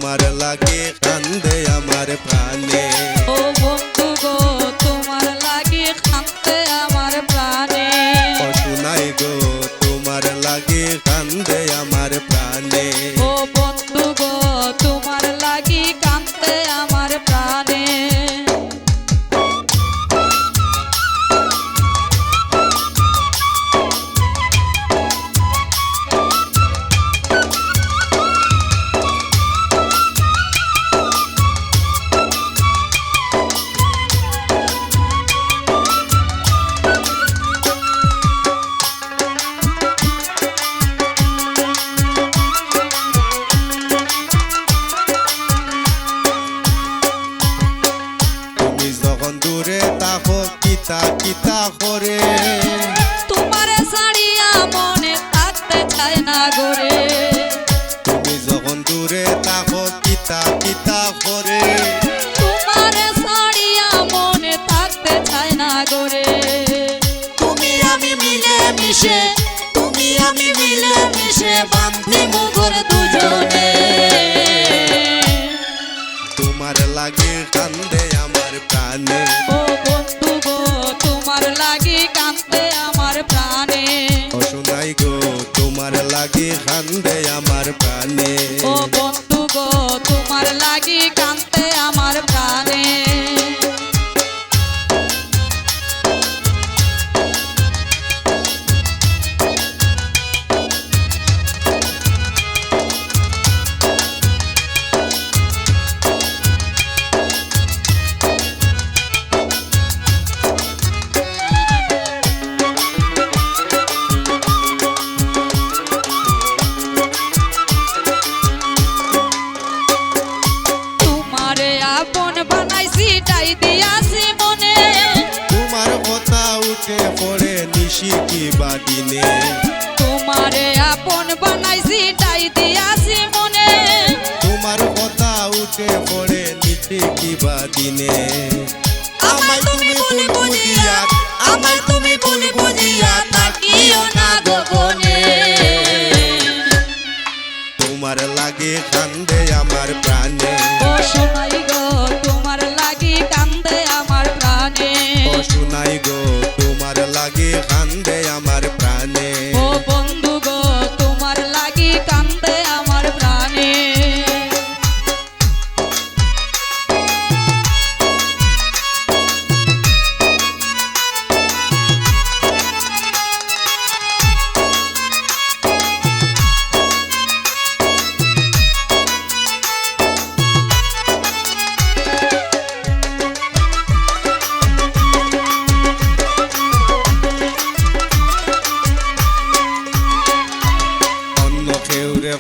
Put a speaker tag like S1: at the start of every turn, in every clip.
S1: তোমার লাগে কান্দে আমার প্রাণে।
S2: ও বন্ধু গো তোমার লাগে কান্দে আমার প্রাণে।
S1: ও সোনাই গো তোমার লাগে কান্দে আমার প্রাণে।
S2: ও বন্ধু গো তোমার লাগি কান্দে আমার প্রাণে।
S1: দূরে তাকো কিতা কিতা করে,
S2: তোমারে ছাড়িয়া মনে থাকতে চায় না গোরে।
S1: তুমি যখন দূরে তাকো কিতা কিতা করে,
S2: তোমারে ছাড়িয়া মনে থাকতে চায় না গোরে। তুমি আমি মিলে মিশে, তুমি আমি মিলে মিশে বান্ধি মুখর দুজনে।
S1: তোমার লাগে কান্দে আমার প্রাণে।
S2: ও বন্ধু গো তোমার লাগি কান্দে আমার প্রাণে।
S1: ও সোনাই গো তোমার লাগে কান্দে আমার প্রাণে।
S2: ও বন্ধু গো তোমার লাগি কান্দে আমার প্রাণে। বানাইছি দিয়াছি মনে,
S1: তোমার কথা উঠে পড়ে নিশি কি বাদিনে।
S2: তোমারে আপন বানাইছি দিয়াছি মনে,
S1: তোমার কথা উঠে পড়ে নিশি কি বাদিনে।
S2: আমায় তুমি বলি বুঝিয়া, আমায় তুমি বলি বুঝিয়া থাকিও না গগনে।
S1: তোমার লাগে কান্দে আমার প্রাণে।
S2: ও সোনাই গো তোমার লাগি কান্দে আমার প্রাণে।
S1: ও সোনাই গো তোমার লাগে কান্দে আমার প্রাণে।
S2: ও বন্ধু গো তোমার লাগি কান্দে আমার প্রাণে।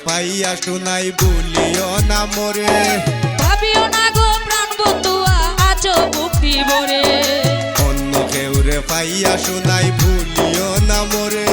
S1: পাইয়া শোনাই বলিও না মোরে,
S2: ভাবিও না গো প্রাণ বন্ধুয়া আছো ভক্তি ভরে।
S1: অন্য কেউ রে পাইয়া শোনাই ভুলিও না মোরে।